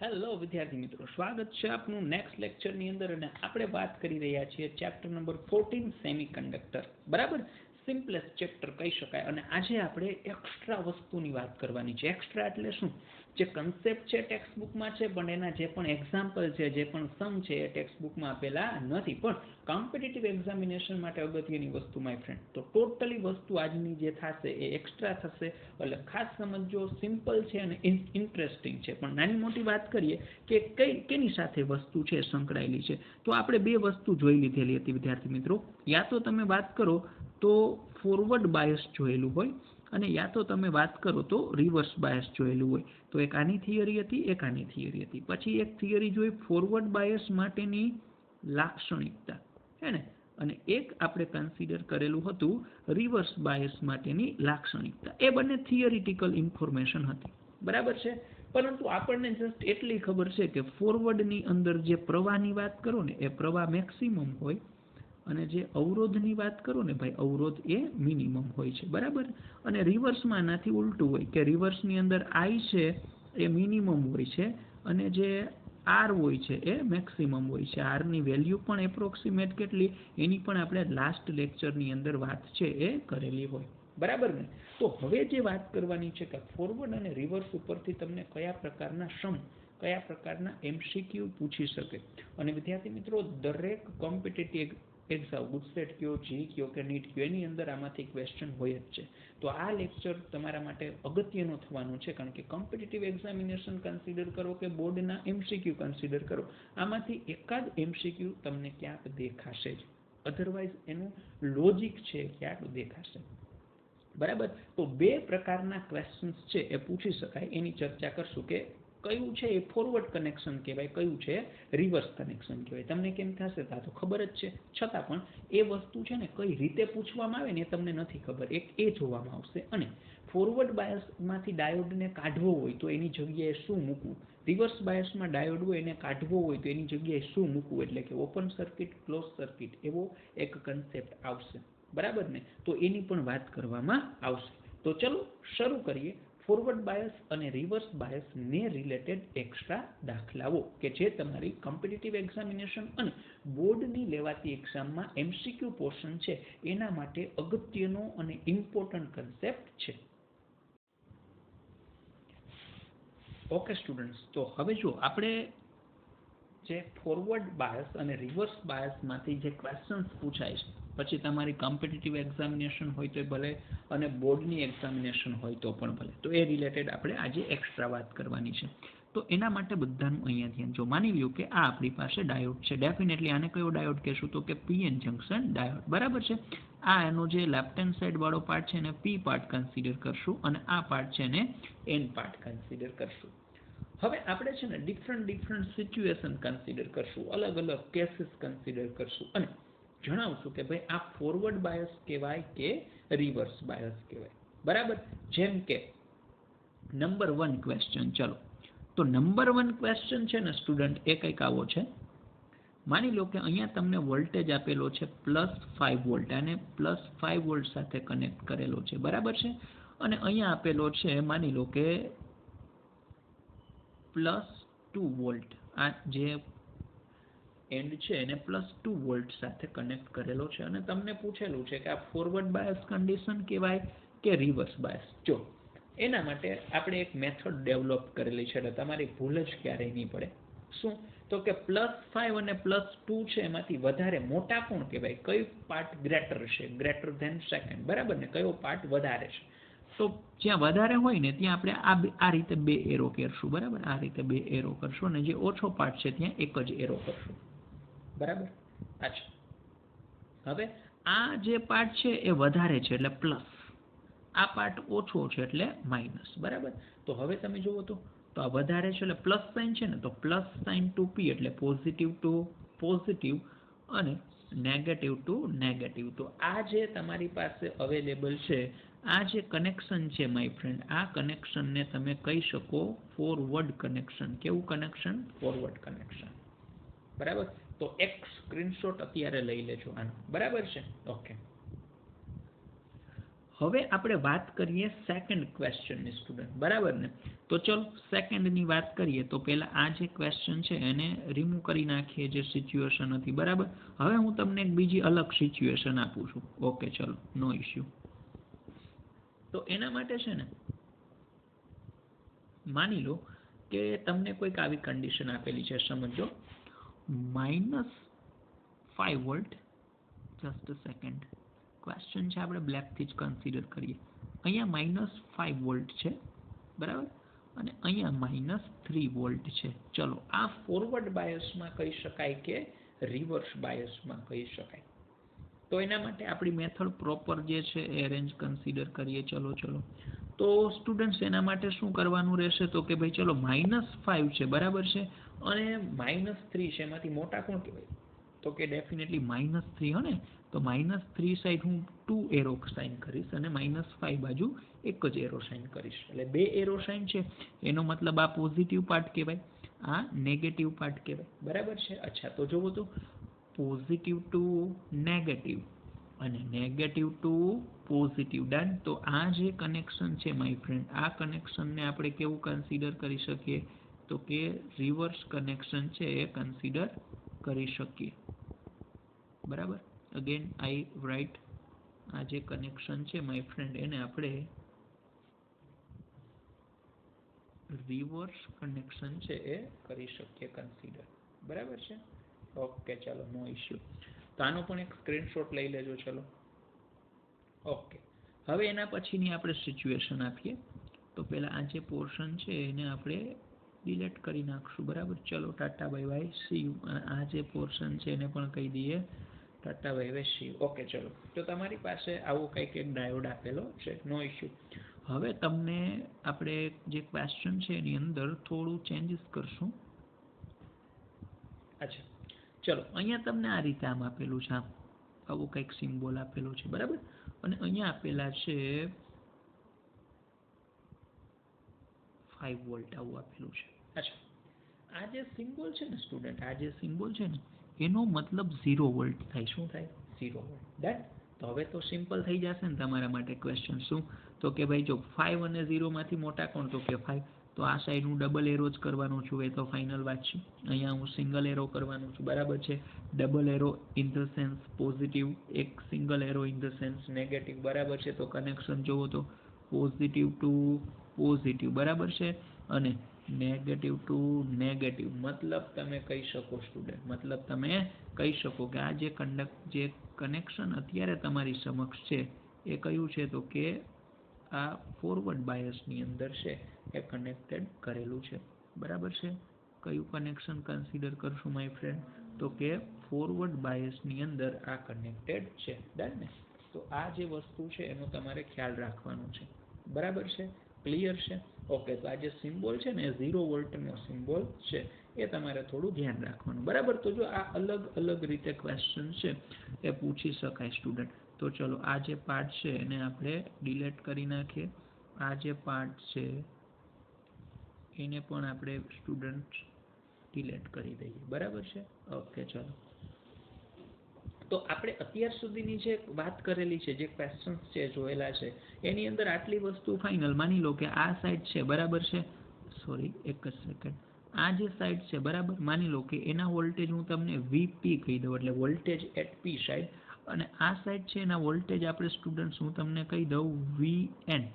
Hello વિદ્યાર્થી મિત્રો, સ્વાગત છે આપનું નેક્સ્ટ લેક્ચરની અંદર અને આપણે વાત કરી રહ્યા છીએ ચેપ્ટર નંબર 14 સેમિકન્ડક્ટર. બરાબર, સિમ્પલેસ્ટ ચેપ્ટર કહી શકાય. અને આજે આપણે એક્સ્ટ્રા વસ્તુની વાત કરવાની છે. એક્સ્ટ્રા એટલે શું? જે કન્સેપ્ટ છે ટેક્સ્ટ બુકમાં છે, પણ એના જે પણ એક્ઝામ્પલ છે, જે પણ સમ છે એ ટેક્સ્ટ બુકમાં આપેલા નથી, પણ કોમ્પિટિટિવ એક્ઝામિનેશન માટે અગત્યની વસ્તુ માય ફ્રેન્ડ. તો ટોટલી વસ્તુ આજની જે થશે એ એક્સ્ટ્રા થશે, એટલે ખાસ સમજો. સિમ્પલ છે અને ઇન્ટરેસ્ટિંગ છે, પણ નાની મોટી વાત કરીએ કે કેની સાથે વસ્તુ છે સંકળાયેલી છે, તો આપણે બે વસ્તુ જોઈ લીધેલી હતી વિદ્યાર્થી મિત્રો. યા તો તમે વાત કરો તો ફોરવર્ડ બાયસ જોયેલું હોય, અને યા તો તમે વાત કરો તો રિવર્સ બાયસ જોયેલું હોય. તો એક આની થિયરી હતી, એક આની થિયરી હતી. પછી એક થિયરી જોઈ ફોરવર્ડ બાયસ માટેની લાક્ષણિકતા, હે ને, અને એક આપણે કન્સિડર કરેલું હતું રિવર્સ બાયસ માટેની લાક્ષણિકતા. એ બંને થિયરિટિકલ ઇન્ફોર્મેશન હતી, બરાબર છે. પરંતુ આપણને જસ્ટ એટલી ખબર છે કે ફોરવર્ડની અંદર જે પ્રવાહની વાત કરો ને એ પ્રવાહ મેક્સિમમ હોય, અને જે અવરોધની વાત કરો ને ભાઈ, અવરોધ એ મિનિમમ હોય છે, બરાબર. અને રિવર્સમાં આનાથી ઉલટું હોય કે રિવર્સની અંદર આઈ છે એ મિનિમમ હોય છે, અને જે આર હોય છે એ મેક્સિમમ હોય છે. આરની વેલ્યુ પણ એપ્રોક્સિમેટ કેટલી, એની પણ આપણે લાસ્ટ લેક્ચરની અંદર વાત છે એ કરેલી હોય, બરાબર ને. તો હવે જે વાત કરવાની છે કે ફોરવર્ડ અને રિવર્સ ઉપરથી તમને કયા પ્રકારના સમ, કયા પ્રકારના એમસીક્યુ પૂછી શકે. અને વિદ્યાર્થી મિત્રો, દરેક કોમ્પિટિટિવ એક્ઝામ, ગુજસેટ કયો, જી કયો કે નીટ કયો, એની અંદર આમાંથી ક્વેશ્ચન હોય જ છે. તો આ લેક્ચર તમારા માટે અગત્યનો થવાનું છે, કારણ કે કોમ્પિટિટિવ એક્ઝામિનેશન કન્સિડર કરો કે બોર્ડના એમસીક્યુ કન્સિડર કરો, આમાંથી એકાદ એમસીક્યુ તમને ક્યાંક દેખાશે જ, અધરવાઇઝ એનું લોજિક છે ક્યાંક દેખાશે, બરાબર. તો બે પ્રકારના ક્વેશ્ચન્સ છે એ પૂછી શકાય, એની ચર્ચા કરશું કે કયું છે એ ફોરવર્ડ કનેક્શન કહેવાય, કયું છે રિવર્સ કનેક્શન કહેવાય. તમને કેમ થશે, તા તો ખબર જ છે, છતાં પણ એ વસ્તુ છે ને કઈ રીતે પૂછવામાં આવે ને એ તમને નથી ખબર, એક એ જોવામાં આવશે. અને ફોરવર્ડ બાયસમાંથી ડાયોડને કાઢવો હોય તો એની જગ્યાએ શું મૂકવું, રિવર્સ બાયસમાં ડાયોડ હોય એને કાઢવો હોય તો એની જગ્યાએ શું મૂકવું, એટલે કે ઓપન સર્કિટ, ક્લોઝ સર્કિટ, એવો એક કન્સેપ્ટ આવશે, બરાબર ને. તો એની પણ વાત કરવામાં આવશે. તો ચલો શરૂ કરીએ. ફોરવર્ડ બાયસ અને રિવર્સ બાયસ ને રિલેટેડ એક્સ્ટ્રા દાખલાઓ કે જે તમારી કોમ્પિટિટિવ એક્ઝામિનેશન અને બોર્ડની લેવાતી એક્ઝામમાં એમસીક્યુ પોર્શન છે એના માટે અગત્યનો અને ઇમ્પોર્ટન્ટ કન્સેપ્ટ છે. ઓકે સ્ટુડન્ટ્સ, તો હવે જો આપણે જે ફોરવર્ડ બાયસ અને રિવર્સ બાયસમાંથી જે ક્વેશ્ચન્સ પૂછાય છે, પછી તમારી કોમ્પિટિટિવ એક્ઝામિનેશન હોય તો ભલે અને બોર્ડની એક્ઝામિનેશન હોય તો પણ ભલે, તો એ રિલેટેડ આપણે આજે એક્સ્ટ્રા વાત કરવાની છે. તો એના માટે બધાનું અહીંયા ધ્યાન. જો માની લ્યો કે આ આપણી પાસે ડાયોડ છે, ડેફિનેટલી આને કયો ડાયોડ કહેશું, તો કે પીએન જંક્શન ડાયોડ, બરાબર છે. આ એનો જે લેફ્ટ હેન્ડ સાઈડ વાળો પાર્ટ છે એને પી પાર્ટ કન્સિડર કરશું, અને આ પાર્ટ છે એને એન પાર્ટ કન્સિડર કરશું. હવે આપણે છે ને ડિફરન્ટ સિચ્યુએશન કન્સિડર કરશું, અલગ અલગ કેસીસ કન્સિડર કરશું, અને જણાવશું કે ભાઈ આ ફોરવર્ડ બાયસ કહેવાય કે રિવર્સ બાયસ કહેવાય, બરાબર. જેમ કે નંબર 1 ક્વેશ્ચન, ચલો તો નંબર 1 ક્વેશ્ચન છે ને સ્ટુડન્ટ એ કંઈક આવો છે. માની લો કે અહીંયા તમને વોલ્ટેજ આપેલો છે +5 વોલ્ટ, અને +5 વોલ્ટ સાથે કનેક્ટ કરેલો છે, બરાબર છે. અને અહીંયા આપેલો છે માની લો કે +2 વોલ્ટ, આ જે એન્ડ છે એને +2 વોલ્ટ સાથે કનેક્ટ કરેલો છે, અને તમને પૂછેલું છે કે આ ફોરવર્ડ બાયસ કન્ડિશન કહેવાય કે રિવર્સ બાયસ. જો એના માટે આપણે એક મેથડ ડેવલપ કરેલી છે, એટલે તમારી ભૂલ જ ક્યારેય નહીં પડે. શું? તો કે +5 અને +2 છે એમાંથી વધારે મોટા કોણ કહેવાય, કયો પાર્ટ ગ્રેટર છે, ગ્રેટર ધેન સેકન્ડ, બરાબર ને, કયો પાર્ટ વધારે છે. તો જ્યાં વધારે હોય ને ત્યાં આપણે આ રીતે બે એરો કરશું, બરાબર, આ રીતે બે એરો કરશું, અને જે ઓછો પાર્ટ છે ત્યાં એક જ એરો કરશું, બરાબર. અચ્છા, હવે આ જે પાર્ટ છે એ વધારે છે એટલે પ્લસ, આ પાર્ટ ઓછો છે એટલે માઇનસ, બરાબર. તો હવે તમે જુઓ તો આ વધારે છે એટલે પ્લસ સાઇન છે ને, તો પ્લસ સાઇન ટુ પી એટલે પોઝિટિવ ટુ પોઝિટિવ, અને નેગેટિવ ટુ નેગેટિવ. તો આ જે તમારી પાસે અવેલેબલ છે, આ જે કનેક્શન છે માય ફ્રેન્ડ, આ કનેક્શનને તમે કહી શકો ફોરવર્ડ કનેક્શન. કેવું કનેક્શન? ફોરવર્ડ કનેક્શન, બરાબર. તો એક સ્ક્રીનશોટ અત્યારે લઈ લેજો આનો, બરાબર છે. ઓકે, હવે આપણે વાત કરીએ સેકન્ડ ક્વેશ્ચનની સ્ટુડન્ટ, બરાબર ને? તો ચલો સેકન્ડની વાત કરીએ તો પહેલા આ જે ક્વેશ્ચન છે એને રિમૂવ કરી નાખીએ, જે સિચ્યુએશન હતી, બરાબર. હવે હું તમને એક બીજી અલગ સિચ્યુએશન આપું છું. ઓકે, ચલો, નો ઇશ્યુ. તો એના માટે છે ને, માની લો કે તમને કોઈક આવી કન્ડિશન આપેલી છે, સમજો -5 volt. Just a second. Question છે આપણે બ્લેકથી જ કન્સિડર કરીએ. અહીંયા -5 વોલ્ટ છે, બરાબર, અને અહીંયા -3 વોલ્ટ છે. ચલો, આ ફોરવર્ડ બાયસમાં કહી શકાય કે રિવર્સ બાયસમાં કહી શકાય. તો એના માટે આપણી મેથડ પ્રોપર જે છે એ અરેન્જ કન્સિડર કરીએ. ચલો તો સ્ટુડન્ટ્સ એના માટે શું કરવાનું રહેશે? તો કે ભાઈ ચલો -5 છે, બરાબર છે, અને -3 છે. એમાંથી મોટા કોણ કહેવાય? તો કે ડેફિનેટલી -3 હો ને. તો -3 સાઈડ હું 2 એરો સાઇન કરીશ અને -5 બાજુ એક જ એરો સાઇન કરીશ. એટલે 2 એરો સાઇન છે, એનો મતલબ આ પોઝિટિવ પાર્ટ કહેવાય, આ નેગેટિવ પાર્ટ કહેવાય, બરાબર છે. અચ્છા, તો જોવો તો પોઝિટિવ ટુ નેગેટિવ અને નેગેટિવ ટુ પોઝિટિવ. ડન. તો આ જે કનેક્શન છે માય ફ્રેન્ડ, આ કનેક્શનને આપણે કેવું કન્સિડર કરી શકીએ? તો કે રિવર્સ કનેક્શન છે એ કન્સિડર કરી શકીએ, બરાબર. અગેન આઈ રાઇટ, આ જે કનેક્શન છે માય ફ્રેન્ડ એને આપણે રિવર્સ કનેક્શન છે એ કરી શકીએ કન્સિડર, બરાબર છે. ઓકે, ચાલો, નો ઇશ્યુ. તો આનો પણ એક સ્ક્રીનશોટ લઈ લેજો. ચલો, ઓકે. હવે એના પછીની આપણે સિચ્યુએશન આપીએ. તો પહેલા આ જે પોર્શન છે એને આપણે ડિલીટ કરી નાખશું, બરાબર. ચલો, Tata bye bye, C you. અને આ જે પોર્શન છે એને પણ કહી દઈએ Tata bye bye, C you. Okay, ચલો. તો તમારી પાસે આવો કંઈક એક ડાયોડ આપેલો છે, નો ઇશ્યુ. હવે તમને આપણે જે ક્વેશ્ચન છે એની અંદર થોડું ચેન્જીસ કરશું. અચ્છા, ચલો, અહીંયા તમને આ રીતે આમ આપેલું છે, આવું કંઈક સિમ્બોલ આપેલું છે, બરાબર. અને અહીંયા આપેલા છે 5 વોલ્ટ, આવું આપેલું છે. અચ્છા, આ જે સિમ્બોલ છે ને સ્ટુડન્ટ, આ જે સિમ્બોલ છે ને એનો મતલબ 0 વોલ્ટ થાય. શું થાય? 0 વોલ્ટ. ડન. તો હવે તો સિમ્પલ થઈ જશે ને તમારા માટે ક્વેશ્ચન. શું? તો કે ભાઈ જો 5 અને 0 માંથી મોટા કોણ? તો કે 5. તો આ સાઈડ હું ડબલ એરો જ કરવાનું છું, એ તો ફાઇનલ વાત છે. અહીંયા હું સિંગલ એરો કરવાનું છું, બરાબર છે. Double arrow in the sense positive, એક single arrow in the sense negative, બરાબર છે. તો કનેક્શન જોવો તો પોઝિટિવ ટુ પોઝિટિવ, બરાબર છે, અને નેગેટિવ ટુ નેગેટિવ. મતલબ તમે કહી શકો સ્ટુડન્ટ, મતલબ તમે કહી શકો કે આ જે કનેક્શન અત્યારે તમારી સમક્ષ છે એ કયું છે? તો કે આ ફોરવર્ડ બાયસની અંદર છે એ કનેક્ટેડ કરેલું છે, બરાબર છે. કયું કનેક્શન કન્સિડર કરશું માય ફ્રેન્ડ? તો કે ફોરવર્ડ બાયસની અંદર આ કનેક્ટેડ છે. ડન ને? તો આ જે વસ્તુ છે એનો તમારે ખ્યાલ રાખવાનો છે, બરાબર છે. ક્લિયર છે? ઓકે. તો આ જે સિમ્બોલ છે ને એ 0 વોલ્ટનો સિમ્બોલ છે, એ તમારે થોડું ધ્યાન રાખવાનું, બરાબર. તો જો આ અલગ અલગ રીતે ક્વેશ્ચન છે એ પૂછી શકાય સ્ટુડન્ટ. તો ચલો, આ જે પાર્ટ છે એને આપણે ડિલીટ કરી નાખીએ. આ જે પાર્ટ છે એને પણ આપણે સ્ટુડન્ટ ડિલીટ કરી દઈએ, બરાબર છે. ઓકે, ચલો. તો આપણે અત્યાર સુધીની જે વાત કરેલી છે, જે ક્વેશ્ચન્સ છે જોયેલા છે, એની અંદર આટલી વસ્તુ ફાઇનલ. માની લો કે આ સાઈડ છે, બરાબર છે. સોરી, એક જ સેકન્ડ. આ જે સાઈડ છે, બરાબર, માની લો કે એના વોલ્ટેજ હું તમને વીપી કહી દઉં, એટલે વોલ્ટેજ એટ પી સાઈડ. અને આ સાઈડ છે એના વોલ્ટેજ આપણે સ્ટુડન્ટ્સ હું તમને કહી દઉં વીએન,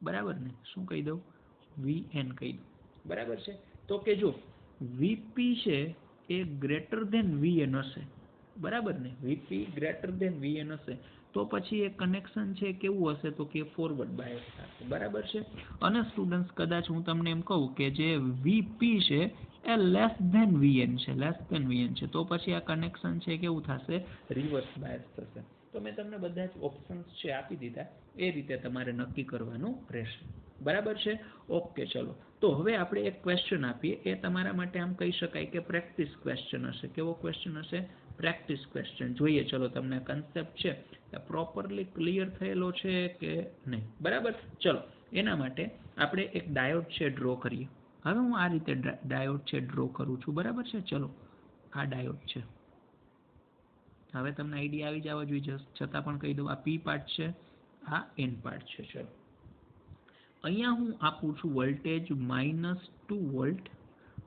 બરાબર ને? શું કહી દઉં? વીએન કહી દઉં, બરાબર છે. તો કે જો વીપી છે એ ગ્રેટર ધેન વીએન હશે, બરાબર ને? વીપી ગ્રેટર ધેન વીએન હશે તો પછી એ કનેક્શન છે કેવું હશે? તો કે ફોરવર્ડ બાયસ થશે, બરાબર છે. અને સ્ટુડન્ટ્સ કદાચ હું તમને એમ કહું કે જે વીપી છે એ લેસ ધેન વીએન છે, લેસ ધેન વીએન છે, તો પછી આ કનેક્શન છે કેવું થશે? રિવર્સ બાયસ થશે. તો મેં તમને બધા જ ઓપ્શન્સ છે આપી દીધા, એ રીતે તમારે નક્કી કરવાનું રહેશે, બરાબર છે. ઓકે, ચલો. તો હવે આપણે એક ક્વેશ્ચન આપીએ, એ તમારા માટે આમ કહી શકાય કે પ્રેક્ટિસ ક્વેશ્ચન હશે. કેવો ક્વેશ્ચન હશે? Practice question. જોઈએ ચલો તમને કન્સેપ્ટ છે એ પ્રોપરલી ક્લિયર થયેલો છે કે નહીં, બરાબર. ચલો, એના માટે આપણે એક ડાયોડ છે ડ્રો કરીએ. હવે હું આ રીતે ડાયોડ છે ડ્રો કરું છું, બરાબર છે. ચલો, આ ડાયોડ છે. હવે તમને આઈડિયા આવી જવા જોઈએ, છતાં પણ કહી દઉં, આ પી પાર્ટ છે આ એન પાર્ટ છે. ચલો અહીંયા હું આપું છું વોલ્ટેજ -2 વોલ્ટ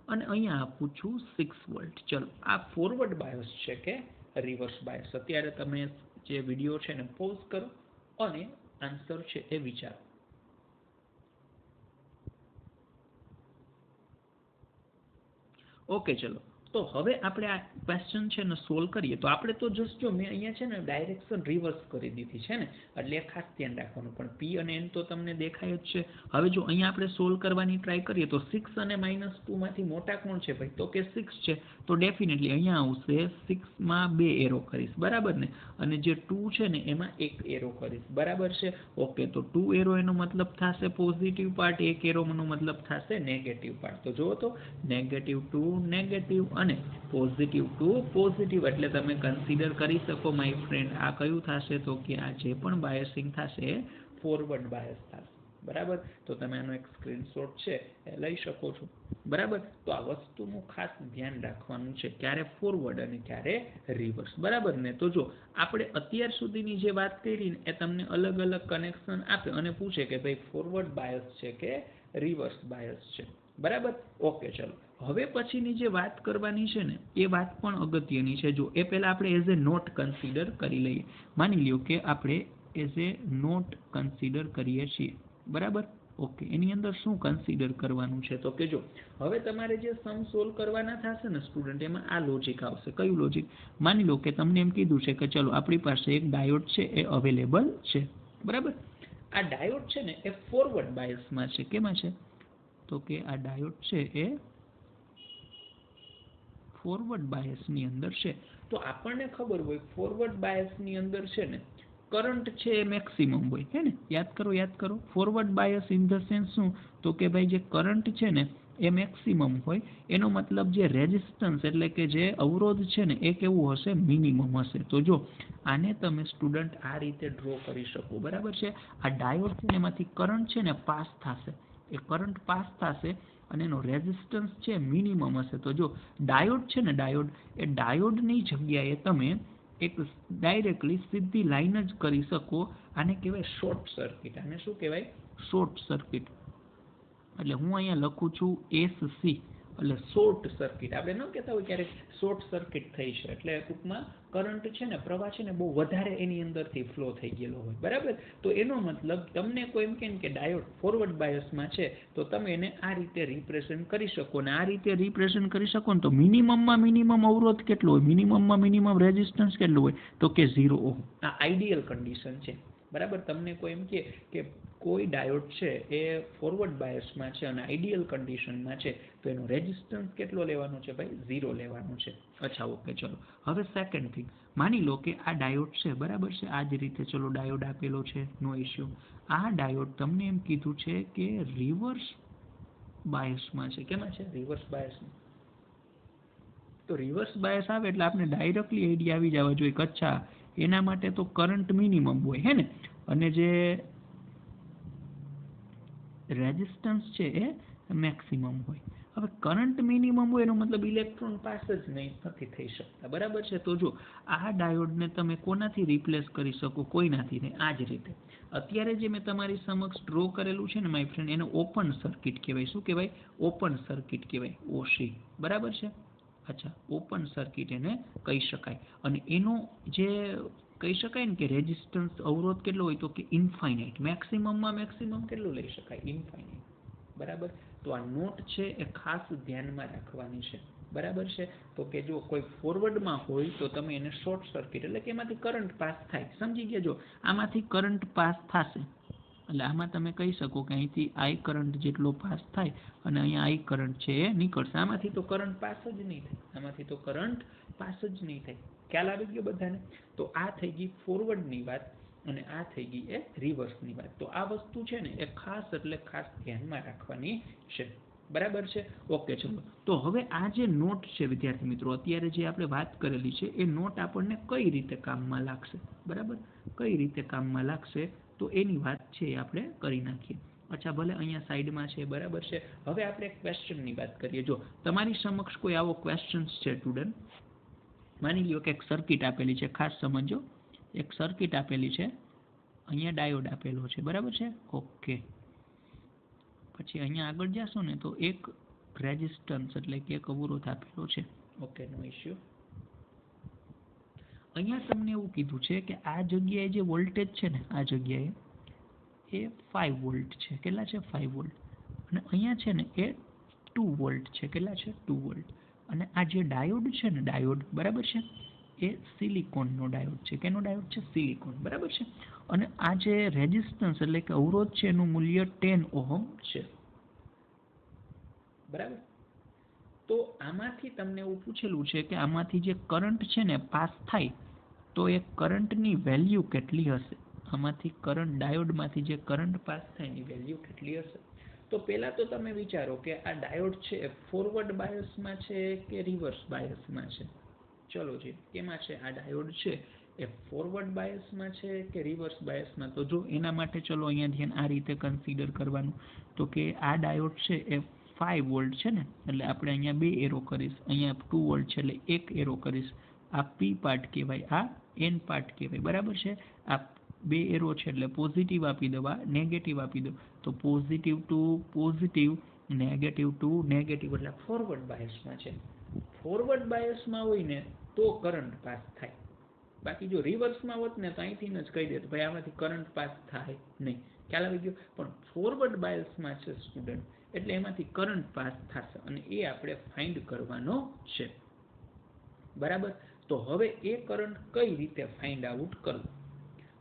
અને અહીંયા આપું છું 6 વોલ્ટ. ચલો આ ફોરવર્ડ બાયસ છે કે રિવર્સ બાયસ? અત્યારે તમે જે વિડીયો છે ને પોઝ કરો અને આન્સર છે એ વિચારો. ઓકે, ચલો તો હવે આપણે આ ક્વેશ્ચન છે ને સોલ્વ કરીએ. તો આપણે તો જસ્ટ જો મેં અહીંયા છે ને ડાયરેક્શન રિવર્સ કરી દીધી છે ને, એટલે ખાસ ધ્યાન રાખવાનું. પણ P અને N તો તમને દેખાય જ છે. હવે જો અહીંયા આપણે સોલ્વ કરવાની ટ્રાય કરીએ તો 6 અને -2 માંથી મોટા કોણ છે ભાઈ? તો કે 6 છે. તો ડેફિનેટલી અહીંયા આવશે 6 માં 2 એરો કરીશ, બરાબર ને? અને જે 2 છે ને એમાં 1 એરો કરીશ, બરાબર છે? ઓકે, તો 2 એરો એનો મતલબ થશે પોઝિટિવ પાર્ટ, 1 એરો નો મતલબ થશે નેગેટિવ પાર્ટ. તો જુઓ તો -2 નેગેટિવ અને +2 પોઝિટિવ. એટલે તમે કન્સિડર કરી શકો માય ફ્રેન્ડ આ કયું થશે? તો કે આ જે પણ બાયસિંગ થશે એ ફોરવર્ડ બાયસ થશે, બરાબર? તો તમે આનો એક સ્ક્રીનશોટ છે એ લઈ શકો છો, બરાબર? તો આ વસ્તુનું ખાસ ધ્યાન રાખવાનું છે, ક્યારે ફોરવર્ડ અને ક્યારે રિવર્સ, બરાબર ને? તો જો આપણે અત્યાર સુધીની જે વાત કરી ને એ તમને અલગ અલગ કનેક્શન આપે અને પૂછે કે ભાઈ ફોરવર્ડ બાયસ છે કે રિવર્સ બાયસ છે, બરાબર? ઓકે, ચલો હવે પછીની જે વાત કરવાની છે ને એ વાત પણ અગત્યની છે. જો એ પહેલા આપણે એઝ એ નોટ કન્સિડર કરી લઈએ. માની લ્યો કે આપણે એઝ એ નોટ કન્સિડર કરીએ છીએ, બરાબર? ઓકે, એની અંદર શું કન્સિડર કરવાનું છે? તો કે જો હવે તમારે જે સમ સોલ્વ કરવાના થશે ને સ્ટુડન્ટ, એમાં આ લોજિક આવશે. કયું લોજિક? માની લો કે તમને એમ કીધું છે કે ચલો આપણી પાસે એક ડાયોડ છે એ અવેલેબલ છે, બરાબર? આ ડાયોડ છે ને એ ફોરવર્ડ બાયસમાં છે. કેમાં છે? તો કે આ ડાયોડ છે એ ફોરવર્ડ બાયસની અંદર છે. તો આપણને ખબર હોય ફોરવર્ડ બાયસની અંદર છે ને કરંટ છે એ મેક્સિમમ હોય, હે ને? યાદ કરો forward bias in the sense શું? તો કે ભાઈ જે કરંટ છે ને એ મેક્સિમમ હોય. એનો મતલબ જે રેઝિસ્ટન્સ એટલે કે જે અવરોધ છે ને એ કેવું હશે? મિનિમમ હશે. તો જો આને તમે સ્ટુડન્ટ આ રીતે ડ્રો કરી શકો, બરાબર છે? આ ડાયોડ છે ને એમાંથી કરંટ છે ને પાસ થશે, એ કરંટ પાસ થશે અને એનો રેઝિસ્ટન્સ છે મિનિમમ હશે. તો જો ડાયોડ છે ને ડાયોડની જગ્યાએ તમે એક ડાયરેક્ટલી સીધી લાઈન જ કરી શકો. આને કહેવાય શોર્ટ સર્કિટ. આને શું કહેવાય? Short circuit. એટલે હું અહીંયા લખું છું SC એટલે શોર્ટ સર્કિટ. આપણે ન કહેતા હોય ક્યારેક શોર્ટ સર્કિટ થઈ છે, એટલે ટૂંકમાં કરંટ છે ને પ્રવાહ છે ને બહુ વધારે એની અંદરથી ફ્લો થઈ ગયેલો હોય, બરાબર? તો એનો મતલબ તમને કોઈ એમ કહે કે ડાયોડ ફોરવર્ડ બાયસમાં છે તો તમે એને આ રીતે રિપ્રેઝન્ટ કરી શકો. અને આ રીતે રિપ્રેઝન્ટ કરી શકો ને તો મિનિમમમાં મિનિમમ અવરોધ કેટલો હોય? મિનિમમમાં મિનિમમ રેઝિસ્ટન્સ કેટલું હોય? તો કે 0 ઓહ્મ. આ આઈડિયલ કન્ડિશન છે, બરાબર? તમને કોઈ એમ કે કોઈ ડાયોડ છે એ ફોરવર્ડ બાયસમાં છે અને આઈડિયલ કન્ડિશનમાં છે તો એનો રેઝિસ્ટન્સ કેટલો લેવાનો છે ભાઈ? 0 લેવાનો છે. અચ્છા, ઓકે, ચલો હવે સેકન્ડ થિંગ, માની લો કે આ ડાયોડ છે, બરાબર છે? આ જ રીતે ચલો ડાયોડ આપેલો છે, નો ઇશ્યુ. આ ડાયોડ તમને એમ કીધું છે કે રિવર્સ બાયસમાં છે. કેમાં છે? રિવર્સ બાયસમાં. તો રિવર્સ બાયસ આવે એટલે આપણે ડાયરેક્ટલી આઈડિયા આવી જવા જોઈએ કે અચ્છા એના માટે તો કરંટ મિનિમમ હોય, હે ને? અને જે રેઝિસ્ટન્સ છે એ મેક્સિમમ હોય. હવે કરંટ મિનિમમ હોય એનો મતલબ ઇલેક્ટ્રોન પાસ જ નથી થઈ શકતા, બરાબર છે? તો જો આ ડાયોડને તમે કોનાથી રિપ્લેસ કરી શકો? કોઈનાથી નહીં. આ જ રીતે અત્યારે જે મેં તમારી સમક્ષ ડ્રો કરેલું છે ને માય ફ્રેન્ડ, એને ઓપન સર્કિટ કહેવાય. શું કહેવાય? ઓપન સર્કિટ કહેવાય, OC, બરાબર છે? અચ્છા, ઓપન સર્કિટ એને કહી શકાય. અને એનો જે કહી શકાય ને કે રેઝિસ્ટન્સ અવરોધ કેટલો હોય? તો કે ઇન્ફાઇનાઇટ. મેક્સિમમમાં મેક્સિમમ કેટલું લઈ શકાય? ઇન્ફાઇનાઇટ, બરાબર? તો આ નોટ છે એ ખાસ ધ્યાનમાં રાખવાની છે, બરાબર છે? તો કે જો કોઈ ફોરવર્ડમાં હોય તો તમે એને શોર્ટ સર્કિટ એટલે કે એમાંથી કરંટ પાસ થાય, સમજી ગયા? જો આમાંથી કરંટ પાસ થશે એટલે આમાં તમે કહી શકો કે અહીંથી I કરંટ જેટલો પાસ થાય અને અહીંયા I કરંટ છે એ નીકળશે. આમાંથી તો કરંટ પાસ જ નહીં થાય, આમાંથી તો કરંટ પાસ જ નહીં થાય. ખ્યાલ આવી ગયો બધાને? તો આ થઈ ગઈ ફોરવર્ડની વાત અને આ થઈ ગઈ એ રિવર્સની વાત. તો આ વસ્તુ છે ને એ ખાસ એટલે ખાસ ધ્યાનમાં રાખવાની છે, બરાબર છે? ઓકે, ચલો તો હવે આ જે નોટ છે વિદ્યાર્થી મિત્રો, અત્યારે જે આપણે વાત કરેલી છે એ નોટ આપણને કઈ રીતે કામમાં લાગશે, બરાબર? કઈ રીતે કામમાં લાગશે તો એની વાત છે એ આપણે કરી નાખીએ. અચ્છા, ભલે અહીંયા સાઈડમાં છે, બરાબર છે? હવે આપણે એક ક્વેશ્ચનની વાત કરીએ. જો તમારી સમક્ષ કોઈ આવો ક્વેશ્ચન છે સ્ટુડન્ટ, માની લ્યો કે એક સર્કિટ આપેલી છે, ખાસ સમજો, એક સર્કિટ આપેલી છે અહીંયા ડાયોડ આપેલો છે, બરાબર છે, ઓકે. પછી અહીંયા આગળ જશો ને તો એક રેઝિસ્ટન્સ એટલે કે એક અવરોધ આપેલો છે, ઓકે, નો ઇશ્યુ. અહીંયા તમને એવું કીધું છે કે આ જગ્યાએ જે વોલ્ટેજ છે ને આ જગ્યાએ એ 5 વોલ્ટ છે. કેટલા છે? 5 વોલ્ટ. અને અહીંયા છે ને એ 2 વોલ્ટ છે. કેટલા છે? 2 વોલ્ટ. અને આ જે ડાયોડ છે ને ડાયોડ, બરાબર છે, એ સિલિકોનનો ડાયોડ છે. કેનો ડાયોડ છે? સિલિકોન, બરાબર છે. અને આ જે રેઝિસ્ટન્સ એટલે કે અવરોધ છે એનું મૂલ્ય 10 ઓહમ છે, બરાબર. તો આમાંથી તમને એવું પૂછેલું છે કે આમાંથી જે કરંટ છે ને પાસ થાય તો એ કરંટની વેલ્યુ કેટલી હશે? આમાંથી કરંટ, ડાયોડમાંથી જે કરંટ પાસ થાય એની વેલ્યુ કેટલી હશે? તો પહેલાં તો તમે વિચારો કે આ ડાયોડ છે એ ફોરવર્ડ બાયસમાં છે કે રિવર્સ બાયસમાં છે? ચલો જી, કેમાં છે આ ડાયોડ છે એ ફોરવર્ડ બાયસમાં છે કે રિવર્સ બાયસમાં? તો જો એના માટે ચલો અહીંયા ધ્યાન આ રીતે કન્સિડર કરવાનું તો કે આ ડાયોડ છે એ 5 વોલ્ટ છે ને, એટલે આપણે અહીંયા 2 એરો કરીશ, અહીંયા 2 વોલ્ટ છે એટલે 1 એરો કરીશ. આ P પાર્ટ કહેવાય, આ N પાર્ટ કહેવાય, બરાબર છે. આ 2 એરો છે એટલે પોઝિટિવ આપી દો, આ નેગેટિવ આપી દો. તો positive to positive, negative to negative, એટલે ફોરવર્ડ બાયસમાં છે. ફોરવર્ડ બાયસમાં હોય ને તો કરંટ પાસ થાય. બાકી જો રિવર્સમાં હોત ને તો અહીંથી જ કહી દે ભાઈ આમાંથી કરંટ પાસ થાય નહીં. ખ્યાલ આવી ગયો? પણ ફોરવર્ડ બાયસમાં છે સ્ટુડન્ટ, એટલે એમાંથી કરંટ પાસ થશે અને એ આપણે ફાઇન્ડ કરવાનો છે, બરાબર. તો હવે એ કરંટ કઈ રીતે ફાઇન્ડ આઉટ કરવું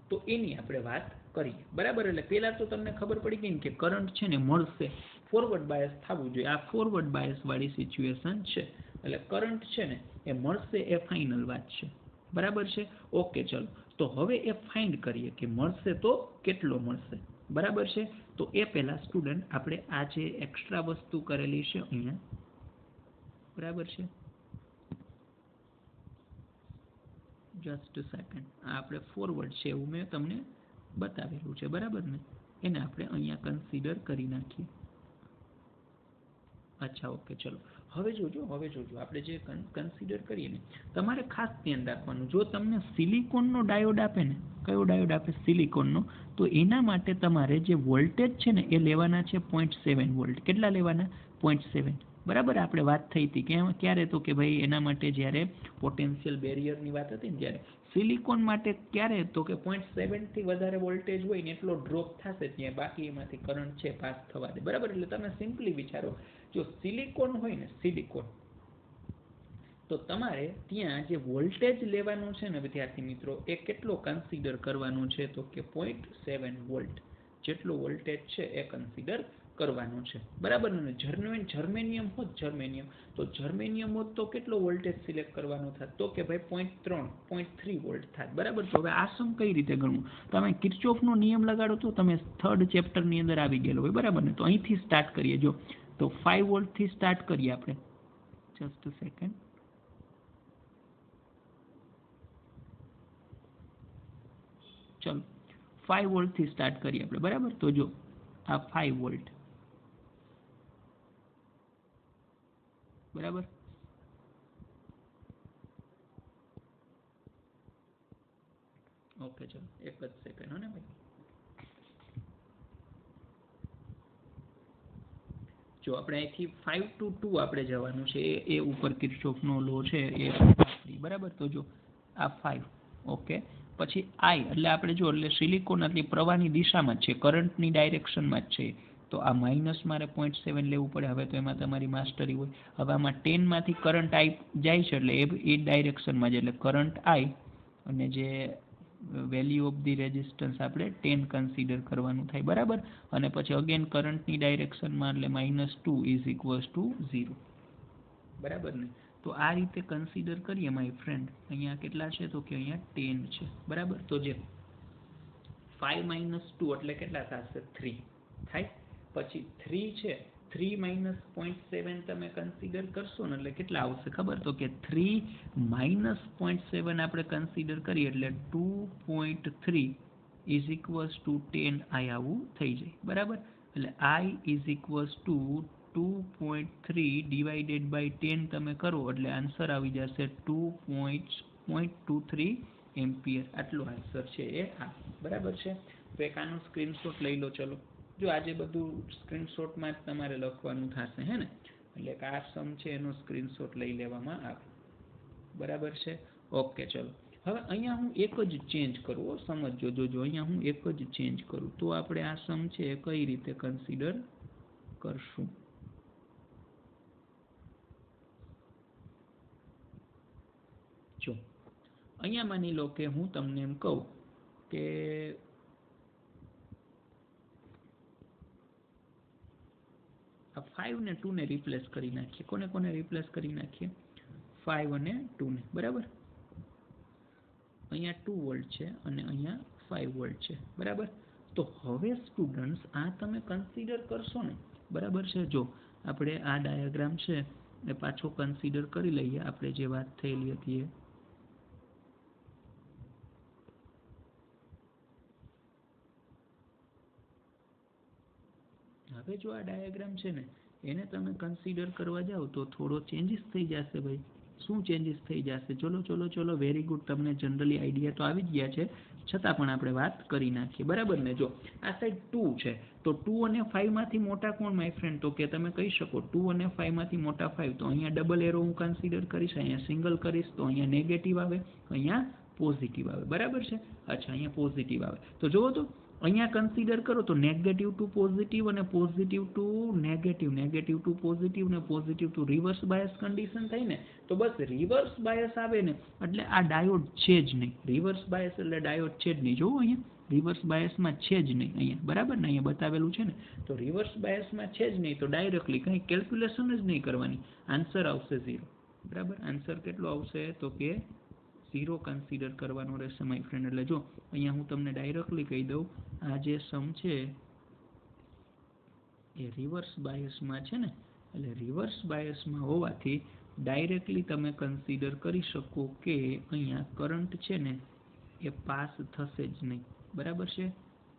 તો એની આપણે વાત કરીએ, બરાબર. એટલે પહેલાં તો તમને ખબર પડી ગઈ ને કે કરંટ છે ને મળશે, ફોરવર્ડ બાયસ થવું જોઈએ. આ ફોરવર્ડ બાયસ વાળી સિચ્યુએશન છે એટલે કરંટ છે ને એ મળશે, એ ફાઇનલ વાત છે, બરાબર છે, ઓકે. ચલો તો હવે એ ફાઇન્ડ કરીએ કે મળશે તો કેટલો મળશે, બરાબર છે. તો એ પહેલા સ્ટુડન્ટ આપણે આ જે એક્સ્ટ્રા વસ્તુ કરેલી છે અહીંયા, બરાબર છે, જસ્ટ સેકન્ડ, આ આપણે ફોરવર્ડ છે એવું મેં તમને બતાવેલું છે, બરાબર ને, એને આપણે અહીંયા કન્સિડર કરી નાખીએ. અચ્છા, ઓકે. ચલો હવે જોજો આપણે જે કન્સિડર કરીએ ને તમારે ખાસ ધ્યાન રાખવાનું, જો તમને સિલિકોનનો ડાયોડ આપે ને, કયો ડાયોડ આપે? સિલિકોનનો, તો એના માટે તમારે જે વોલ્ટેજ છે ને એ લેવાના છે 0.7 વોલ્ટ. કેટલા લેવાના? 0.7, બરાબર. આપણે વાત થઈ હતી કે ક્યારે? તો કે ભાઈ એના માટે જ્યારે પોટેન્શિયલ બેરિયરની વાત હતી ને ત્યારે. સિલિકોન માટે ક્યારે? તો કે 0.7 થી વધારે વોલ્ટેજ હોય ને એટલો ડ્રોપ થશે ત્યાં, બાકી એમાંથી કરંટ છે પાસ થવા દે, બરાબર. એટલે તમે સિમ્પલી વિચારો, જો સિલિકોન હોય ને, સિલિકોન, તો તમારે ત્યાં જે વોલ્ટેજ લેવાનું છે ને વિદ્યાર્થી મિત્રો એ કેટલો કન્સિડર કરવાનું છે? તો કે 0.7 વોલ્ટ જેટલો વોલ્ટેજ છે એ કન્સિડર કરવાનું છે, બરાબર ને. જર્મેનિયમ હોત, તો જર્મેનિયમ હોત તો કેટલો વોલ્ટેજ સિલેક્ટ કરવાનો થાય? તો કે ભાઈ 0.3 વોલ્ટ થાય, બરાબર. તો હવે આ સમ કઈ રીતે ગણવું? તમે કિર્ચોફનો નિયમ લગાડો તો તમે 3rd ચેપ્ટરની અંદર આવી ગયેલો હોય, બરાબર ને. તો અહીંથી સ્ટાર્ટ કરીએ, જો તો 5 વોલ્ટથી સ્ટાર્ટ કરીએ આપણે, જસ્ટ અ સેકન્ડ. ચલો 5 વોલ્ટથી સ્ટાર્ટ કરીએ આપણે, બરાબર. તો જો આ 5 વોલ્ટ, બરાબર. ઓકે, ચલો એક જ સેકન્ડ હો ને ભાઈ. જો આપણે અહીંથી 5 to 2 આપણે જવાનું છે, એ ઉપર કિર્ચોફનો લો છે એ, બરાબર. તો જો આ 5, ઓકે. પછી I એટલે આપણે જો એટલે સિલિકોન એટલે પ્રવાહની દિશામાં જ છે, કરંટની ડાયરેક્શનમાં જ છે. તો આ માઇનસ મારે 0.7 લેવું પડે. હવે તો એમાં તમારી માસ્ટરી હોય. હવે આમાં 10 માંથી કરંટ I જાય છે એટલે એ ડાયરેક્શનમાં જ, એટલે કરંટ I અને જે વેલ્યુ ઓફ ધી રેઝિસ્ટન્સ આપણે 10 કન્સિડર કરવાનું થાય, બરાબર. અને પછી અગેન કરંટની ડાયરેક્શનમાં એટલે -2 = 0, બરાબર ને. તો આ રીતે કન્સિડર કરીએ માય ફ્રેન્ડ. અહીંયા કેટલા છે? તો કે અહીંયા 10 છે, બરાબર. તો જે 5 - 2 એટલે કેટલા થશે? 3 થાય. પછી 3 છે, 3 - 0.7 તમે કન્સિડર કરશો ને એટલે કેટલા આવશે ખબર? તો કે 3 - 0.7 આપણે કન્સિડર કરીએ એટલે 2.3 = 10 I આવું થઈ જાય, બરાબર. એટલે I = 2.3 / 10 તમે કરો એટલે આન્સર આવી જશે 2.23 એમ્પિયર. આટલો આન્સર છે એ આ. બરાબર છે. તો એક આનો સ્ક્રીનશોટ લઈ લો. ચલો જો આજે બધું સ્ક્રીનશોટમાં જ તમારે લખવાનું થશે હે ને, એટલે કે આ સમ છે એનો સ્ક્રીનશોટ લઈ લેવામાં આવે. બરાબર છે. ઓકે ચલો હવે અહીંયા હું એક જ ચેન્જ કરું, સમજજો. જોજો અહીંયા હું એક જ ચેન્જ કરું તો આપણે આ સમ છે એ કઈ રીતે કન્સિડર કરશું. જો અહીંયા માની લો કે હું તમને એમ કહું કે આ 5 ને 2 ને રિપ્લેસ કરી નાખીએ. કોને કોને રિપ્લેસ કરી નાખીએ? 5 અને 2 ને. બરાબર. અહીંયા 2 વોલ્ટ છે અને અહીંયા 5 વોલ્ટ છે. બરાબર. તો હવે સ્ટુડન્ટ્સ આ તમે કન્સિડર કરશો ને. બરાબર છે. જો આપણે આ ડાયાગ્રામ છે એ પાછો કન્સિડર કરી લઈએ, આપણે જે વાત થયેલી હતી એ. હવે જો આ ડાયાગ્રામ છે ને એને તમે કન્સિડર કરવા જાઓ તો થોડો ચેન્જીસ થઈ જશે ભાઈ. શું ચેન્જીસ થઈ જશે? ચલો વેરી ગુડ. તમને જનરલી આઈડિયા તો આવી જ ગયા છે, છતાં પણ આપણે વાત કરી નાખીએ. બરાબર ને. જો આ સાઈડ 2 છે તો 2 અને 5 માંથી મોટા કોણ માય ફ્રેન્ડ? તો કે તમે કહી શકો 2 અને 5 માંથી મોટા 5. તો અહીંયા ડબલ એરો હું કન્સિડર કરીશ, અહીંયા સિંગલ કરીશ તો અહીંયા નેગેટિવ આવે, અહીંયા પોઝિટિવ આવે. બરાબર છે. અચ્છા અહીંયા પોઝિટિવ આવે. તો જુઓ તો અહીંયા કન્સિડર કરો તો નેગેટિવ ટુ પોઝિટિવ અને positive to negative, negative to positive ને positive to reverse bias condition થઈ ને. તો બસ રિવર્સ બાયસ આવે ને એટલે આ ડાયોડ છે જ નહીં. રિવર્સ બાયસ એટલે ડાયોડ છે જ નહીં. જોવો અહીંયા રિવર્સ બાયસમાં છે જ નહીં અહીંયા. બરાબર ને. અહીંયા બતાવેલું છે ને. તો રિવર્સ બાયસમાં છે જ નહીં તો ડાયરેક્ટલી કંઈ કેલ્ક્યુલેશન જ નહીં કરવાની, આન્સર આવશે 0. બરાબર. આન્સર કેટલો આવશે? તો કે 0 કન્સિડર કરવાનો રહેશે માય ફ્રેન્ડ. એટલે જો અહીંયા હું તમને ડાયરેક્ટલી કહી દઉં, આ જે સમ છે એ રિવર્સ બાયસમાં છે ને, એટલે રિવર્સ બાયસમાં હોવાથી ડાયરેક્ટલી તમે કન્સિડર કરી શકો કે અહીંયા કરંટ છે ને એ પાસ થશે જ નહીં. બરાબર છે.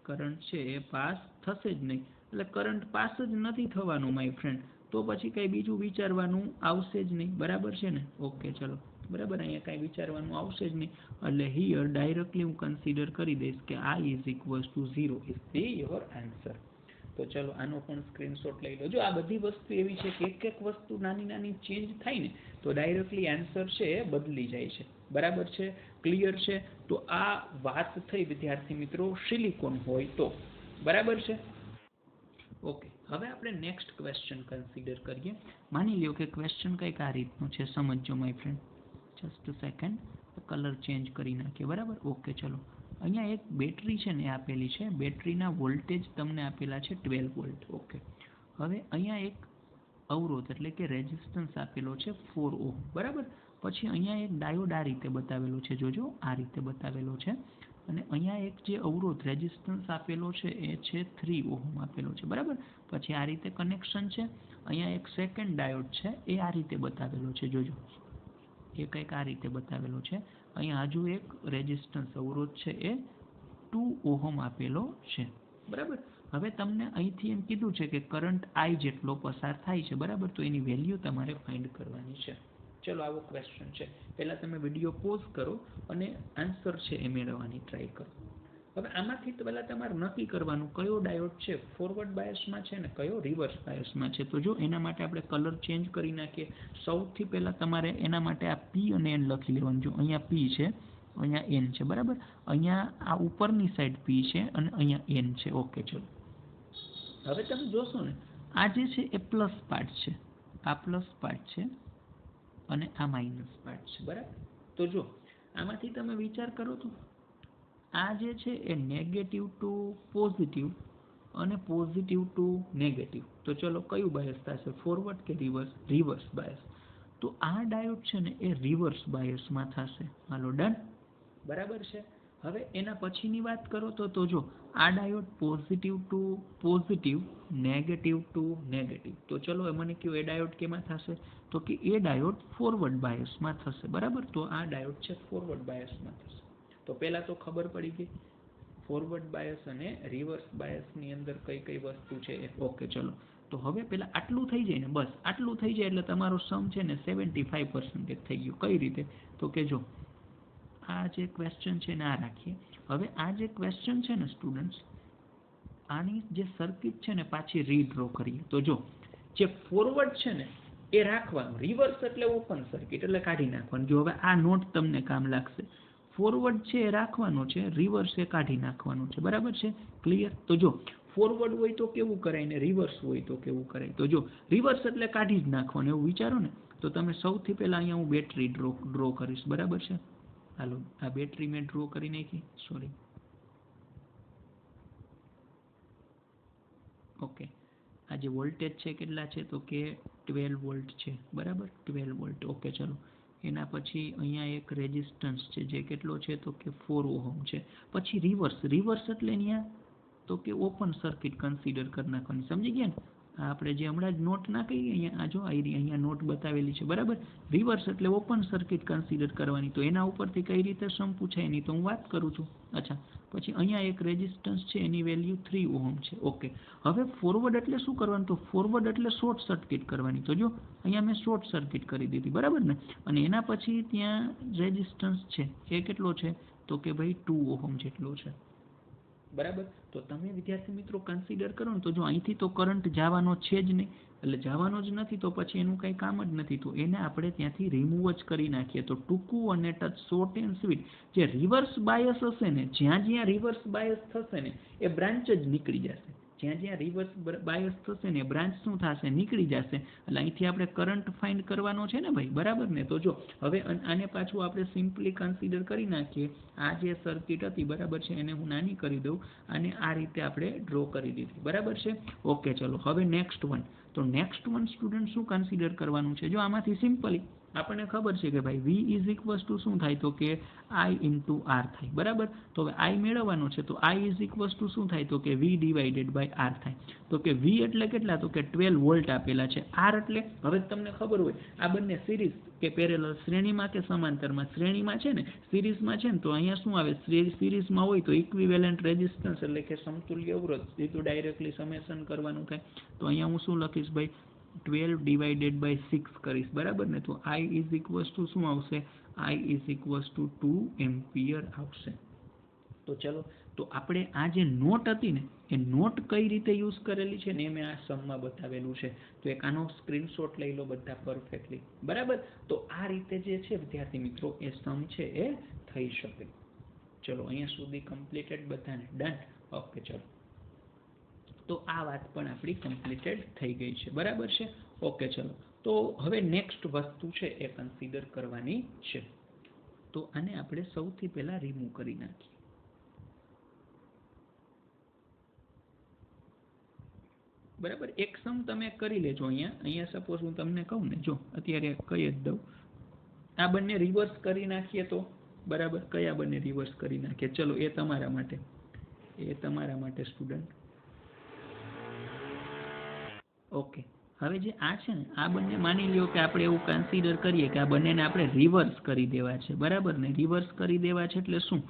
કરંટ છે એ પાસ થશે જ નહીં. એટલે કરંટ પાસ જ નથી થવાનું માય ફ્રેન્ડ, તો પછી કંઈ બીજું વિચારવાનું આવશે જ નહીં. બરાબર છે ને. ઓકે ચલો. બરાબર. અહીંયા કાંઈ વિચારવાનું આવશે જ નહીં. એટલે હિયર ડાયરેક્ટલી હું કન્સિડર કરી દઈશ કે I = 0 is the your answer. તો ચલો આનો પણ સ્ક્રીનશોટ લઈ લો. જો આ બધી વસ્તુ એવી છે કે એક વસ્તુ નાની નાની ચેન્જ થાય ને તો ડાયરેક્ટલી આન્સર છે એ બદલી જાય છે. બરાબર છે. ક્લિયર છે. તો આ વાત થઈ વિદ્યાર્થી મિત્રો સિલિકોન હોય તો. બરાબર છે. ઓકે હવે આપણે નેક્સ્ટ ક્વેશ્ચન કન્સિડર કરીએ. માની લ્યો કે ક્વેશ્ચન કંઈક આ રીતનું છે, સમજજો my friend. Just a second, colour change કરી નાખીએ. બરાબર. ઓકે ચલો અહીંયા એક બેટરી છે ને આપેલી છે. બેટરીના વોલ્ટેજ તમને આપેલા છે 12 વોલ્ટ. ઓકે હવે અહીંયા એક અવરોધ એટલે કે રેઝિસ્ટન્સ આપેલો છે 4 ઓહ્મ. બરાબર. પછી અહીંયા એક ડાયોડ આ રીતે બતાવેલો છે. જોજો આ રીતે બતાવેલો છે. અને અહીંયા એક જે અવરોધ રેઝિસ્ટન્સ આપેલો છે એ છે 3 ઓહ્મ આપેલો છે. બરાબર. પછી આ રીતે કનેક્શન છે. અહીંયા એક સેકન્ડ ડાયોડ છે એ આ રીતે બતાવેલો છે. જોજો એ કંઈક આ રીતે બતાવેલો છે. અહીંયા હજુ એક રેઝિસ્ટન્સ અવરોધ છે એ 2 ઓહ્મ આપેલો છે. બરાબર. હવે તમને અહીંથી એમ કીધું છે કે કરંટ I જેટલો પસાર થાય છે. બરાબર. તો એની વેલ્યુ તમારે ફાઇન્ડ કરવાની છે. ચલો આવો ક્વેશ્ચન છે. પહેલાં તમે વિડીયો પોઝ કરો અને આન્સર છે એ મેળવવાની ટ્રાય કરો. હવે આમાંથી તો પહેલાં તમારે નક્કી કરવાનું કયો ડાયોડ છે ફોરવર્ડ બાયસમાં છે ને કયો રિવર્સ બાયસમાં છે. તો જો એના માટે આપણે કલર ચેન્જ કરી નાખીએ. સૌથી પહેલાં તમારે એના માટે આ P અને N લખી લેવાનું. જો અહીંયા P છે, અહીંયા N છે. બરાબર. અહીંયા આ ઉપરની સાઈડ P છે અને અહીંયા N છે. ઓકે ચલો હવે તમે જોશો ને આ જે છે એ પ્લસ પાર્ટ છે, આ પ્લસ પાર્ટ છે અને આ માઇનસ પાર્ટ છે. બરાબર. તો જો આમાંથી તમે વિચાર કરો તો આ જે છે એ નેગેટિવ ટુ પોઝિટિવ અને પોઝિટિવ ટુ નેગેટિવ. તો ચલો કયું બાયસ થશે? ફોરવર્ડ કે રિવર્સ? Reverse bias. તો આ ડાયોડ છે ને એ રિવર્સ બાયસમાં થશે. હાલો ડન. બરાબર છે. હવે એના પછીની વાત કરો તો જો આ diode positive to positive, negative to negative. તો ચલો મને કહો એ ડાયોડ કેમાં થશે? તો કે એ ડાયોડ ફોરવર્ડ બાયસમાં થશે. બરાબર. તો આ ડાયોડ છે ફોરવર્ડ બાયસમાં થશે. તો પહેલાં તો ખબર પડી ગઈ ફોરવર્ડ બાયસ અને રિવર્સ બાયસની અંદર કઈ કઈ વસ્તુ છે એ. ઓકે ચલો તો હવે પહેલાં આટલું થઈ જાય ને, બસ આટલું થઈ જાય એટલે તમારો સમ છે ને 75% થઈ ગયું. કઈ રીતે? તો કે જો આ જે ક્વેશ્ચન છે ને આ રાખીએ. હવે આ જે ક્વેશ્ચન છે ને સ્ટુડન્ટ્સ, આની જે સર્કિટ છે ને પાછી રીડ્રો કરીએ. તો જો જે ફોરવર્ડ છે ને એ રાખવાનું, રિવર્સ એટલે ઓપન સર્કિટ એટલે કાઢી નાખવાનું. જો હવે આ નોટ તમને કામ લાગશે. ફોરવર્ડ છે એ રાખવાનો છે, રિવર્સ એ કાઢી નાખવાનું છે. બરાબર છે? ક્લિયર? તો જો ફોરવર્ડ હોય તો કેવું કરાય ને રિવર્સ હોય તો કેવું કરાય. તો જો રિવર્સ એટલે કાઢી જ નાખવાનું એવું વિચારો ને, તો તમે સૌથી પહેલા અહીંયા હું બેટરી ડ્રો કરીશ. બરાબર છે? હાલો, આ બેટરી મેં ડ્રો કરી નાખી. સોરી. ઓકે, આ જે વોલ્ટેજ છે કેટલા છે તો કે 12 વોલ્ટ છે. બરાબર? 12 વોલ્ટ. ઓકે, ચલો. એના પછી અહીંયા એક રેઝિસ્ટન્સ છે જે કેટલો છે તો કે 4 ઓહમ છે. પછી રિવર્સ એટલે અહીંયા તો કે ઓપન સર્કિટ કન્સિડર કરી નાખવાની. સમજી ગયા ને? આપણે જે હમણાં જ નોટ ના કહી અહીંયા, આ જો અહીંયા નોટ બતાવેલી છે. બરાબર? રિવર્સ એટલે ઓપન સર્કિટ કન્સિડર કરવાની. તો એના ઉપરથી કઈ રીતે સમ પૂછાય એની તો હું વાત કરું છું. અચ્છા, પછી અહીંયા એક રેઝિસ્ટન્સ છે એની વેલ્યુ 3 ઓહમ છે. ઓકે, હવે ફોરવર્ડ એટલે શું કરવાનું? તો ફોરવર્ડ એટલે શોર્ટ સર્કિટ કરવાની. તો જો અહીંયા મેં શોર્ટ સર્કિટ કરી દીધી. બરાબર ને? અને એના પછી ત્યાં રેઝિસ્ટન્સ છે એ કેટલો છે તો કે ભાઈ 2 ઓહમ જેટલો છે. બરાબર? તો તમે વિદ્યાર્થી મિત્રો કન્સિડર કરો ને, તો જો અહીંથી તો કરંટ જવાનો છે જ નહીં, એટલે જવાનો જ નથી તો પછી એનું કંઈ કામ જ નથી. તો એને આપણે ત્યાંથી રિમૂવ જ કરી નાખીએ. તો ટૂંકું અને ટચ, શોર્ટ એન્ડ સ્વીટ. જે રિવર્સ બાયસ હશે ને, જ્યાં રિવર્સ બાયસ થશે ને એ બ્રાન્ચ જ નીકળી જશે. જ્યાં રિવર્સ બાયસ થશે ને બ્રાન્ચ શું થશે? નીકળી જશે. એટલે અહીંથી આપણે કરંટ ફાઇન્ડ કરવાનો છે ને ભાઈ. બરાબર ને? તો જો હવે આને પાછું આપણે સિમ્પલી કન્સિડર કરી નાખીએ. આ જે સર્કિટ હતી, બરાબર છે, એને હું નાની કરી દઉં અને આ રીતે આપણે ડ્રો કરી દીધી. બરાબર છે? ઓકે, ચલો. હવે નેક્સ્ટ વન. તો નેક્સ્ટ વન સ્ટુડન્ટ શું કન્સિડર કરવાનું છે? જો આમાંથી સિમ્પલી આપણને ખબર છે કે ભાઈ V ઇઝ ઇક્વલ્સ ટુ શું થાય તો કે I ઇન્ટુ R થાય. બરાબર? તો હવે I મેળવવાનો છે તો I ઇઝ ઇક્વલ્સ ટુ શું થાય તો કે V ડિવાઇડેડ બાય R થાય. તો કે V એટલે કેટલા તો કે 12 વોલ્ટ આપેલા છે. R એટલે હવે તમને ખબર હોય આ બંને સિરીઝ કે પેરેલલ, શ્રેણીમાં કે સમાંતરમાં? શ્રેણીમાં છે ને, સિરીઝમાં છે ને, તો અહીંયા શું આવે? સિરીઝમાં હોય તો ઇક્વિવેલન્ટ રેઝિસ્ટન્સ એટલે કે સમતુલ્ય અવરોધ. એ તો ડાયરેક્ટલી સમેશન કરવાનું થાય. તો અહીંયા હું શું લખીશ ભાઈ? 12 ડિવાઇડેડ બાય 6 કરીશ. બરાબર ને? તો I ઇઝ ઇક્વલ્સ ટુ શું આવશે? I is equals two 2 ampere આવશે. તો ચલો, તો આપણે આ જે નોટ હતી ને એ નોટ કઈ રીતે યુઝ કરેલી છે ને એ મેં આ સમમાં બતાવેલું છે. તો એક આનો સ્ક્રીનશોટ લઈ લો બધા પરફેક્ટલી. બરાબર? તો આ રીતે જે છે વિદ્યાર્થી મિત્રો એ સમ છે એ થઈ શકે. ચલો, અહીંયા સુધી કમ્પ્લીટેડ બધાને? ડન. ઓકે, ચલો. તો આ વાત પણ આપણી કમ્પ્લીટેડ થઈ ગઈ છે. બરાબર છે? ઓકે, ચલો. તો હવે નેક્સ્ટ વસ્તુ છે એ કન્સિડર કરવાની છે. તો આને આપણે સૌથી પહેલા રિમૂવ કરી નાખીએ. બરાબર? એક સમ તમે કરી લેજો. અહીંયા સપોઝ હું તમને કહું ને, જો અત્યારે કહી જ દઉં, આ બંને રિવર્સ કરી નાખીએ તો. બરાબર? કયા બંને રિવર્સ કરી નાખીએ? ચલો, એ તમારા માટે સ્ટુડન્ટ. ઓકે, હવે જે આ છે ને આ બંને માની લ્યો કે આપણે એવું કન્સિડર કરીએ કે આ બંનેને આપણે રિવર્સ કરી દેવા છે. બરાબર ને? રિવર્સ કરી દેવા છે એટલે શું?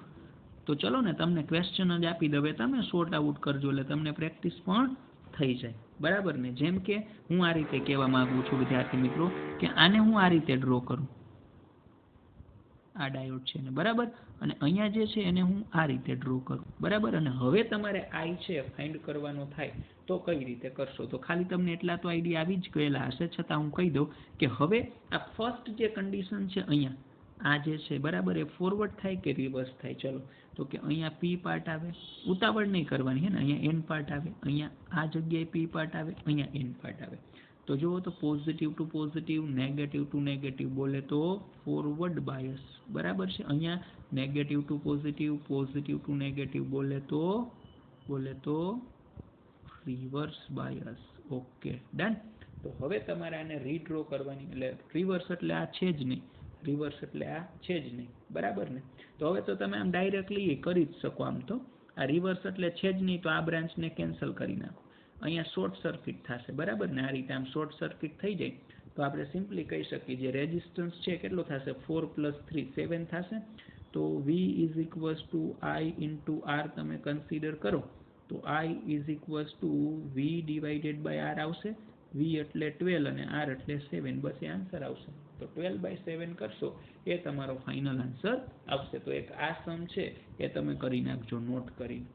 તો ચલો ને તમને ક્વેશ્ચન જ આપી દઉં, તમે સોર્ટ આઉટ કરજો એટલે તમને પ્રેક્ટિસ પણ થઈ જાય. બરાબર ને? જેમ કે હું આ રીતે કહેવા માંગુ છું વિદ્યાર્થી મિત્રો કે આને હું આ રીતે ડ્રો કરું. આ ડાયોડ છે ને, બરાબર? અને અહીંયા જે છે એને હું આ રીતે ડ્રો કરું. બરાબર? અને હવે તમારે I છે ફાઇન્ડ કરવાનો થાય તો કઈ રીતે કરશો? તો ખાલી તમને એટલા તો આઈડિયા આવી જ ગયેલા હશે, છતાં હું કહી દઉં કે હવે આ ફર્સ્ટ જે કન્ડિશન છે અહીંયા આ જે છે, બરાબર, એ ફોરવર્ડ થાય કે રિવર્સ થાય? ચલો, તો કે અહીંયા P પાર્ટ આવે, ઉતાવળ નહીં કરવાની હે ને, અહીંયા N પાર્ટ આવે, અહીંયા આ જગ્યાએ P પાર્ટ આવે, અહીંયા N પાર્ટ આવે. તો જુઓ તો positive to positive, negative to negative બોલે તો ફોરવર્ડ બાયસ. બરાબર છે? અહીંયા negative to positive, positive to negative બોલે તો રિવર્સ બાયસ. Okay, done. તો હવે તમારે આને રીડ્રો કરવાની, એટલે રિવર્સ એટલે આ છે જ નહીં, રિવર્સ એટલે આ છે જ નહીં. બરાબર ને? તો હવે તો તમે આમ ડાયરેક્ટલી કરી જ શકો. આમ તો આ રિવર્સ એટલે છે જ નહીં તો આ બ્રાન્ચને કેન્સલ કરી નાખો. અહીંયા શોર્ટ સર્કિટ થશે. બરાબર ને? આ રીતે આમ શોર્ટ સર્કિટ થઈ જાય તો આપણે સિમ્પલી કહી શકીએ જે રેઝિસ્ટન્સ છે કેટલો થશે? 4 + 3 7 થશે. તો V is equals to I into R તમે કન્સિડર કરો તો I is equals to V divided by R આવશે. V એટલે 12 અને R એટલે 7, બસ એ આન્સર આવશે. તો 12/7 કરશો એ તમારો ફાઇનલ આન્સર આવશે. તો એક આ સમ છે એ તમે કરી નાખજો નોટ કરીને,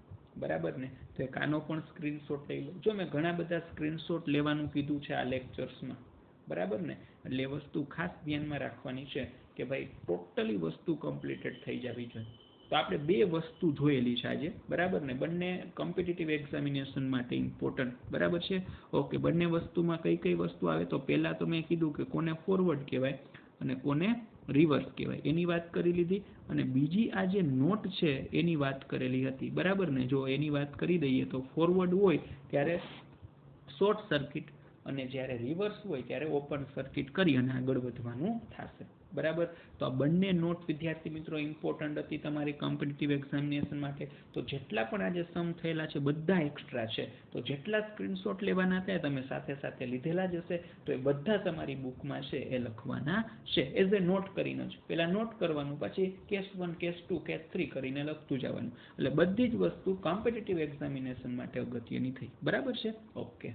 બરાબર ને. તો એક આનો પણ સ્ક્રીનશોટ લઈ લો. જો મેં ઘણા બધા સ્ક્રીનશોટ લેવાનું કીધું છે આ લેક્ચર્સમાં, બરાબર ને. એટલે એ વસ્તુ ખાસ ધ્યાનમાં રાખવાની છે કે ભાઈ ટોટલી વસ્તુ કમ્પ્લીટેડ થઈ જવી જોઈએ. તો આપણે બે વસ્તુ જોયેલી છે આજે, બરાબર ને. બંને કોમ્પિટિટિવ એક્ઝામિનેશન માટે ઇમ્પોર્ટન્ટ, બરાબર છે. ઓકે, બંને વસ્તુમાં કઈ કઈ વસ્તુ આવે તો પહેલા તો મેં કીધું કે કોને ફોરવર્ડ કહેવાય અને કોને રિવર્સ કહેવાય એની વાત કરી લીધી. અને બીજી આ જે નોટ છે એની વાત કરેલી હતી, બરાબર ને. જો એની વાત કરી દઈએ તો ફોરવર્ડ હોય ત્યારે શોર્ટ સર્કિટ અને જ્યારે રિવર્સ હોય ત્યારે ઓપન સર્કિટ કરી અને આગળ વધવાનું થશે, બરાબર. તો આ બંને નોટ વિદ્યાર્થી મિત્રો ઇમ્પોર્ટન્ટ હતી તમારી કોમ્પિટિટિવ એક્ઝામિનેશન માટે. તો જેટલા પણ આજે સમ થયેલા છે બધા એક્સ્ટ્રા છે. તો જેટલા સ્ક્રીનશોટ લેવાના હતા તમે સાથે સાથે લીધેલા જ હશે. તો એ બધા તમારી બુકમાં છે એ લખવાના છે એઝ એ નોટ કરીને જ. પહેલાં નોટ કરવાનું, પછી કેસ 1, કેસ 2, કેસ 3 કરીને લખતું જવાનું. એટલે બધી જ વસ્તુ કોમ્પિટિટિવ એક્ઝામિનેશન માટે અગત્યની થઈ, બરાબર છે. ઓકે.